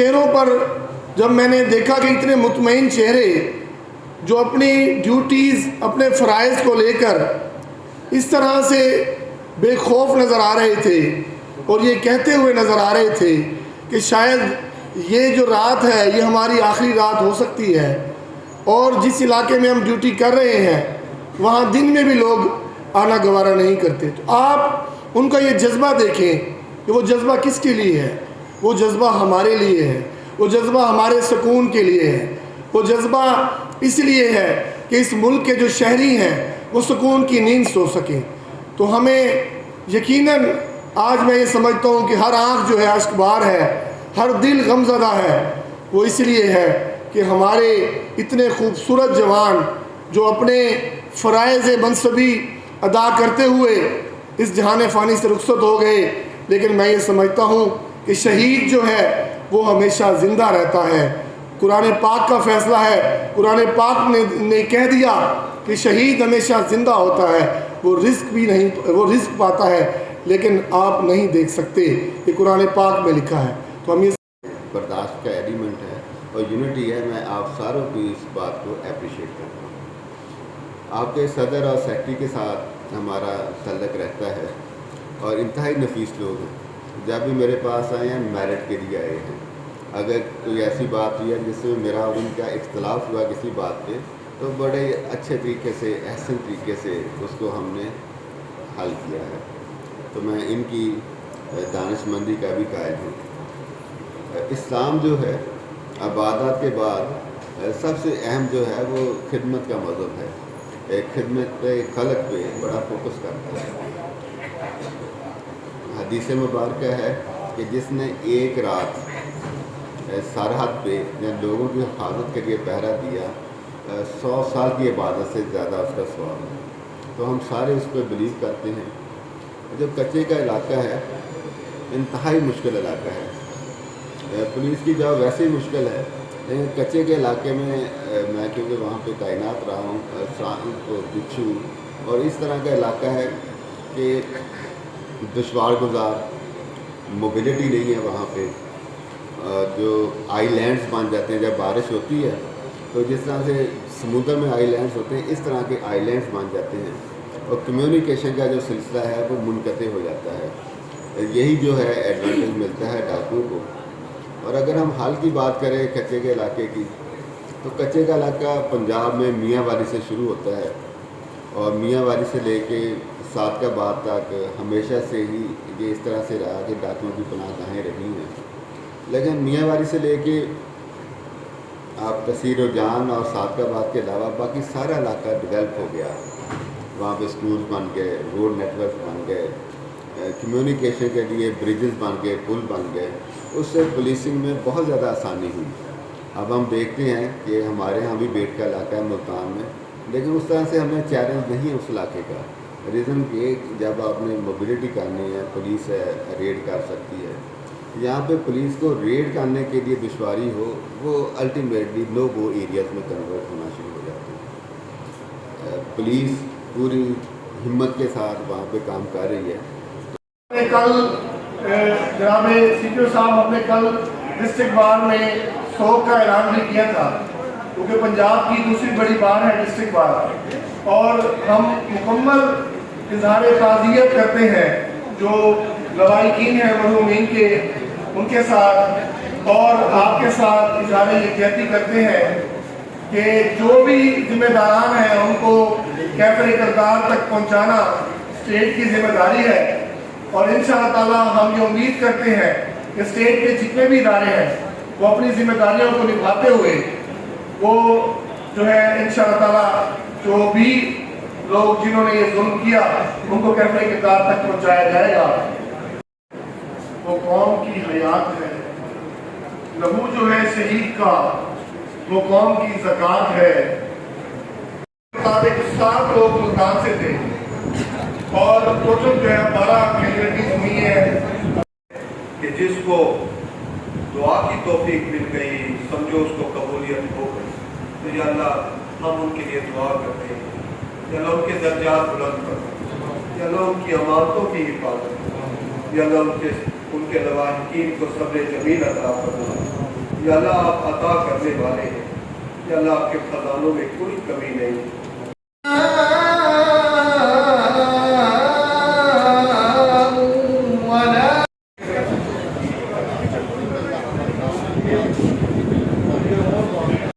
چہروں پر جب میں نے دیکھا کہ اتنے مطمئن چہرے جو اپنی ڈیوٹیز اپنے فرائض کو لے کر اس طرح سے بے خوف نظر آ رہے تھے اور یہ کہتے ہوئے نظر آ رہے تھے کہ شاید یہ جو رات ہے یہ ہماری آخری رات ہو سکتی ہے، اور جس علاقے میں ہم ڈیوٹی کر رہے ہیں وہاں دن میں بھی لوگ آنا گوارا نہیں کرتے، تو آپ ان کا یہ جذبہ دیکھیں کہ وہ جذبہ کس کے لیے ہے؟ وہ جذبہ ہمارے لیے ہے، وہ جذبہ ہمارے سکون کے لیے ہے، وہ جذبہ اس لیے ہے کہ اس ملک کے جو شہری ہیں وہ سکون کی نیند سو سکیں۔ تو ہمیں یقیناً آج میں یہ سمجھتا ہوں کہ ہر آنکھ جو ہے اشک بار ہے، ہر دل غمزدہ ہے، وہ اس لیے ہے کہ ہمارے اتنے خوبصورت جوان جو اپنے فرائض منصبی ادا کرتے ہوئے اس جہان فانی سے رخصت ہو گئے، لیکن میں یہ سمجھتا ہوں کہ شہید جو ہے وہ ہمیشہ زندہ رہتا ہے۔ قرآن پاک کا فیصلہ ہے، قرآن پاک نے کہہ دیا کہ شہید ہمیشہ زندہ ہوتا ہے، وہ رزق پاتا ہے، لیکن آپ نہیں دیکھ سکتے، یہ قرآن پاک میں لکھا ہے۔ تو ہم یہ برداشت کا ایلیمنٹ ہے اور یونٹی ہے۔ میں آپ ساروں کی اس بات کو اپریشیٹ کرتا ہوں۔ آپ کے صدر اور سیکٹری کے ساتھ ہمارا تعلق رہتا ہے اور انتہائی نفیس لوگ ہیں۔ جب بھی میرے پاس آئے ہیں میرٹ کے لیے آئے ہیں۔ اگر کوئی ایسی بات ہوئی ہے جس میں میرا اور ان کا اختلاف ہوا کسی بات پہ، تو بڑے اچھے طریقے سے احسن طریقے سے اس کو ہم نے حل کیا ہے۔ تو میں ان کی دانش مندی کا بھی قائل ہوں۔ اسلام جو ہے عبادات کے بعد سب سے اہم جو ہے وہ خدمت کا مذہب ہے۔ خدمت پہ خلق پہ بڑا فوکس کرتا ہے۔ حدیث مبارکہ ہے کہ جس نے ایک رات سرحد پہ یا لوگوں کی حفاظت کے لیے پہرا دیا، 100 سال کی عبادت سے زیادہ اس کا ثواب ہے۔ تو ہم سارے اس پہ بلیو کرتے ہیں۔ جو کچے کا علاقہ ہے انتہائی مشکل علاقہ ہے۔ پولیس کی جاب ویسے ہی مشکل ہے، لیکن کچے کے علاقے میں میں کیونکہ وہاں پہ تعینات رہا ہوں، سانپ اور بچھو اور اس طرح کا علاقہ ہے کہ دشوار گزار، موبلٹی نہیں ہے وہاں پہ۔ جو آئی لینڈز بن جاتے ہیں جب بارش ہوتی ہے، تو جس طرح سے سمندر میں آئی لینڈز ہوتے ہیں اس طرح کے آئی لینڈز بن جاتے ہیں، اور کمیونیکیشن کا جو سلسلہ ہے وہ منقطع ہو جاتا ہے۔ یہی جو ہے ایڈوانٹیج ملتا ہے ڈاکو کو۔ اور اگر ہم حال کی بات کریں کچے کے علاقے کی، تو کچے کا علاقہ پنجاب میں میاں والی سے شروع ہوتا ہے، اور میاں والی سے لے کے صادقآباد تک ہمیشہ سے ہی یہ اس طرح سے رہا کہ ڈاکوؤں کی پناہ گاہیں رہی ہیں۔ لیکن میاں والی سے لے کے آپ تحصیل و جان اور صادقآباد کے علاوہ باقی سارا علاقہ ڈیولپ ہو گیا۔ وہاں پہ اسکولز بن گئے، روڈ نیٹ ورک بن گئے، کمیونیکیشن کے لیے بریجز بن گئے، پل بن گئے۔ اس سے پولیسنگ میں بہت زیادہ آسانی ہوئی۔ اب ہم دیکھتے ہیں کہ ہمارے ہاں بھی بیٹ کا علاقہ ہے ملتان میں، لیکن اس طرح سے ہمیں چیلنج نہیں ہے اس علاقے کا۔ ریزن کہ جب آپ نے موبلٹی کرنی ہے، پولیس ہے ریڈ کر سکتی ہے۔ یہاں پہ پولیس کو ریڈ کرنے کے لیے دشواری ہو، وہ الٹیمیٹلی نو گو ایریاز میں کنورٹ ہونا شروع ہو جاتی ہے۔ پولیس پوری ہمت کے ساتھ وہاں پہ کام کر رہی ہے۔ کل جناب سی پی او صاحب اپنے کل ڈسٹرکٹ بار میں سوگ کا اعلان بھی کیا تھا، کیونکہ پنجاب کی دوسری بڑی بار ہے ڈسٹرکٹ بار، اور ہم مکمل اظہار تعزیت کرتے ہیں جو لواحقین ہیں مرحومین کے، ان کے ساتھ، اور آپ کے ساتھ اظہار یکجہتی کرتے ہیں کہ جو بھی ذمہ داران ہیں ان کو کیفر کردار تک پہنچانا اسٹیٹ کی ذمہ داری ہے، اور انشاءاللہ تعالی ہم یہ امید کرتے ہیں کہ اسٹیٹ کے جتنے بھی ادارے ہیں وہ اپنی ذمہ داریوں کو نبھاتے ہوئے وہ جو ہے انشاءاللہ تعالی جو بھی لوگ جنہوں نے یہ ظلم کیا ان کو کیفر کردار تک پہنچایا جائے گا۔ وہ قوم کی حیات ہے، لہو جو ہے شہید کا وہ قوم کی زکوٰۃ ہے۔ مطابق 7 لوگ ملتان سے تھے اور ٹوٹل جو ہے 12 کیجویلٹیز ہوئی ہیں کہ جس کو دعا کی توفیق مل گئی، سمجھو اس کو قبولیت ہو گئی۔ تو یا اللہ ہم ان کے لیے دعا کرتے ہیں، یا اللہ ان کے درجات بلند کر، یا اللہ ان کی امانتوں کی حفاظت، یا اللہ ان کے لواحقین کو صبر جمیل عطا فرما۔ یا اللہ آپ عطا کرنے والے ہیں، یا اللہ آپ کے خزانوں میں کوئی کمی نہیں،